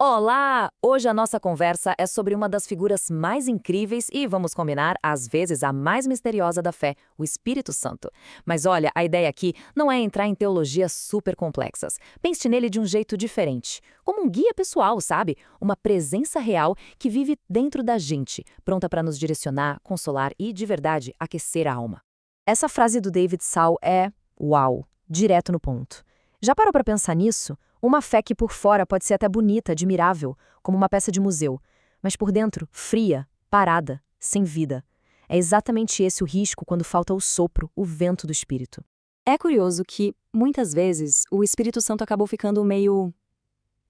Olá! Hoje a nossa conversa é sobre uma das figuras mais incríveis e, vamos combinar, às vezes a mais misteriosa da fé, o Espírito Santo. Mas olha, a ideia aqui não é entrar em teologias super complexas. Pense nele de um jeito diferente, como um guia pessoal, sabe? Uma presença real que vive dentro da gente, pronta para nos direcionar, consolar e, de verdade, aquecer a alma. Essa frase do David Saul é uau, direto no ponto. Já parou para pensar nisso? Uma fé que por fora pode ser até bonita, admirável, como uma peça de museu, mas por dentro, fria, parada, sem vida. É exatamente esse o risco quando falta o sopro, o vento do Espírito. É curioso que, muitas vezes, o Espírito Santo acabou ficando meio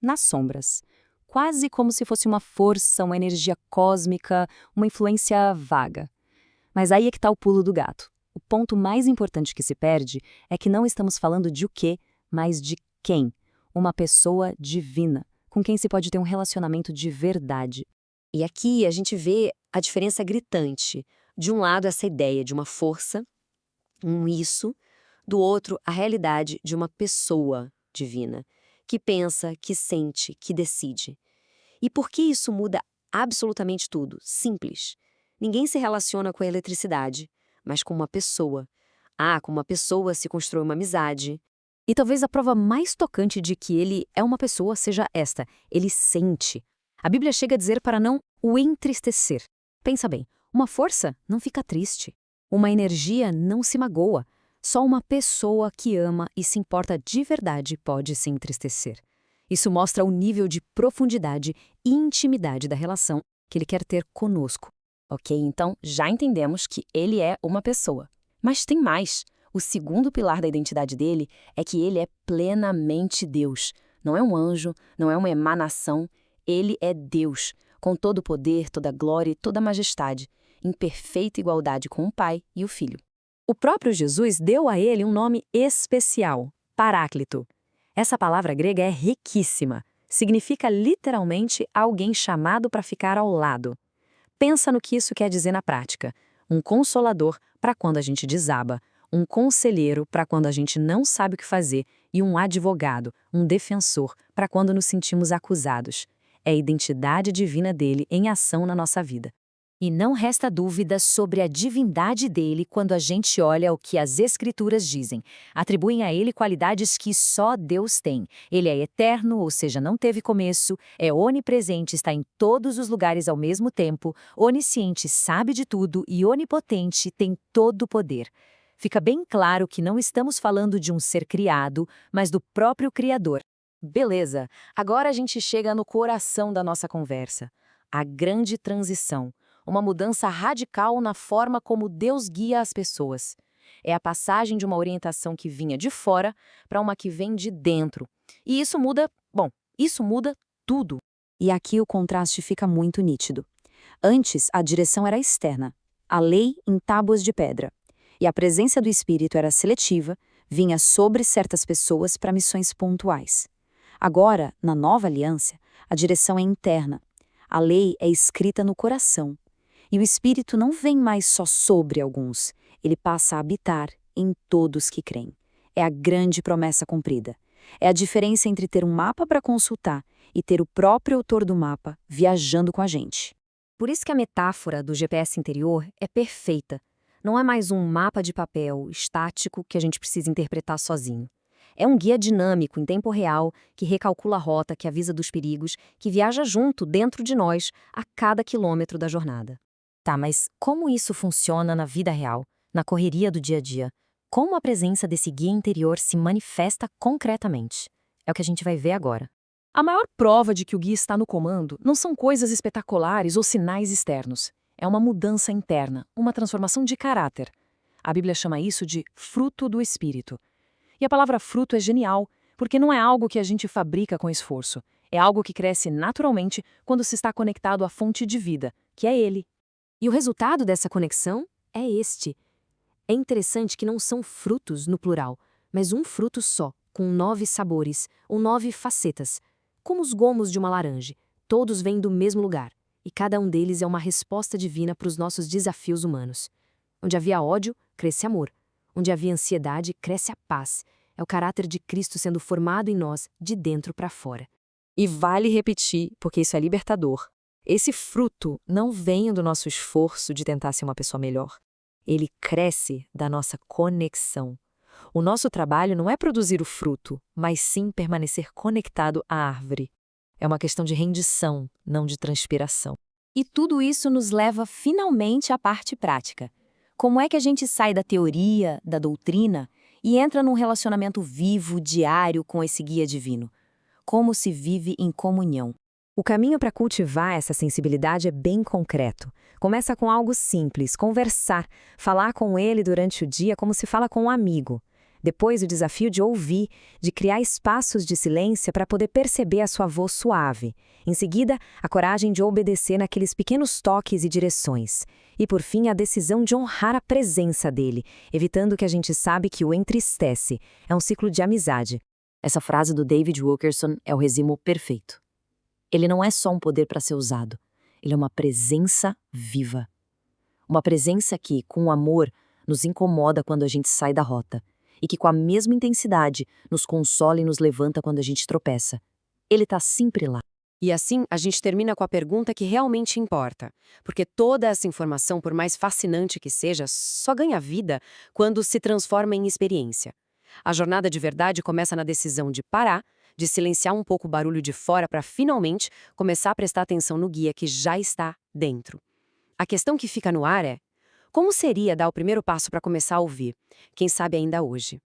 nas sombras. Quase como se fosse uma força, uma energia cósmica, uma influência vaga. Mas aí é que está o pulo do gato. O ponto mais importante que se perde é que não estamos falando de o quê, mas de quem. Uma pessoa divina, com quem se pode ter um relacionamento de verdade. E aqui a gente vê a diferença gritante. De um lado, essa ideia de uma força, um isso, do outro, a realidade de uma pessoa divina, que pensa, que sente, que decide. E por que isso muda absolutamente tudo? Simples. Ninguém se relaciona com a eletricidade, mas com uma pessoa. Com uma pessoa se constrói uma amizade. E talvez a prova mais tocante de que ele é uma pessoa seja esta: ele sente. A Bíblia chega a dizer para não o entristecer. Pensa bem, uma força não fica triste. Uma energia não se magoa. Só uma pessoa que ama e se importa de verdade pode se entristecer. Isso mostra o nível de profundidade e intimidade da relação que ele quer ter conosco. Ok, então já entendemos que ele é uma pessoa. Mas tem mais. O segundo pilar da identidade dele é que ele é plenamente Deus. Não é um anjo, não é uma emanação. Ele é Deus, com todo o poder, toda a glória e toda a majestade, em perfeita igualdade com o Pai e o Filho. O próprio Jesus deu a ele um nome especial, Paráclito. Essa palavra grega é riquíssima. Significa literalmente alguém chamado para ficar ao lado. Pensa no que isso quer dizer na prática. Um consolador para quando a gente desaba, um conselheiro para quando a gente não sabe o que fazer e um advogado, um defensor, para quando nos sentimos acusados. É a identidade divina dele em ação na nossa vida. E não resta dúvida sobre a divindade dele quando a gente olha o que as Escrituras dizem. Atribuem a ele qualidades que só Deus tem. Ele é eterno, ou seja, não teve começo, é onipresente, está em todos os lugares ao mesmo tempo, onisciente, sabe de tudo e onipotente, tem todo o poder. Fica bem claro que não estamos falando de um ser criado, mas do próprio Criador. Beleza, agora a gente chega no coração da nossa conversa. A grande transição. Uma mudança radical na forma como Deus guia as pessoas. É a passagem de uma orientação que vinha de fora para uma que vem de dentro. E isso muda, isso muda tudo. E aqui o contraste fica muito nítido. Antes, a direção era externa, a lei em tábuas de pedra. E a presença do Espírito era seletiva, vinha sobre certas pessoas para missões pontuais. Agora, na nova aliança, a direção é interna. A lei é escrita no coração. E o Espírito não vem mais só sobre alguns, ele passa a habitar em todos que creem. É a grande promessa cumprida. É a diferença entre ter um mapa para consultar e ter o próprio autor do mapa viajando com a gente. Por isso que a metáfora do GPS interior é perfeita. Não é mais um mapa de papel estático que a gente precisa interpretar sozinho. É um guia dinâmico, em tempo real, que recalcula a rota, que avisa dos perigos, que viaja junto, dentro de nós, a cada quilômetro da jornada. Tá, mas como isso funciona na vida real, na correria do dia a dia? Como a presença desse guia interior se manifesta concretamente? É o que a gente vai ver agora. A maior prova de que o guia está no comando não são coisas espetaculares ou sinais externos. É uma mudança interna, uma transformação de caráter. A Bíblia chama isso de fruto do Espírito. E a palavra fruto é genial, porque não é algo que a gente fabrica com esforço. É algo que cresce naturalmente quando se está conectado à fonte de vida, que é Ele. E o resultado dessa conexão é este. É interessante que não são frutos no plural, mas um fruto só, com 9 sabores, ou 9 facetas, como os gomos de uma laranja. Todos vêm do mesmo lugar, e cada um deles é uma resposta divina para os nossos desafios humanos. Onde havia ódio, cresce amor. Onde havia ansiedade, cresce a paz. É o caráter de Cristo sendo formado em nós, de dentro para fora. E vale repetir, porque isso é libertador. Esse fruto não vem do nosso esforço de tentar ser uma pessoa melhor. Ele cresce da nossa conexão. O nosso trabalho não é produzir o fruto, mas sim permanecer conectado à árvore. É uma questão de rendição, não de transpiração. E tudo isso nos leva finalmente à parte prática. Como é que a gente sai da teoria, da doutrina, e entra num relacionamento vivo, diário com esse guia divino? Como se vive em comunhão? O caminho para cultivar essa sensibilidade é bem concreto. Começa com algo simples, conversar, falar com ele durante o dia como se fala com um amigo. Depois, o desafio de ouvir, de criar espaços de silêncio para poder perceber a sua voz suave. Em seguida, a coragem de obedecer naqueles pequenos toques e direções. E, por fim, a decisão de honrar a presença dele, evitando que a gente sabe que o entristece. É um ciclo de amizade. Essa frase do David Wilkerson é o resumo perfeito. Ele não é só um poder para ser usado. Ele é uma presença viva. Uma presença que, com amor, nos incomoda quando a gente sai da rota. E que, com a mesma intensidade, nos consola e nos levanta quando a gente tropeça. Ele está sempre lá. E assim, a gente termina com a pergunta que realmente importa. Porque toda essa informação, por mais fascinante que seja, só ganha vida quando se transforma em experiência. A jornada de verdade começa na decisão de parar, de silenciar um pouco o barulho de fora para finalmente começar a prestar atenção no guia que já está dentro. A questão que fica no ar é: como seria dar o primeiro passo para começar a ouvir? Quem sabe ainda hoje?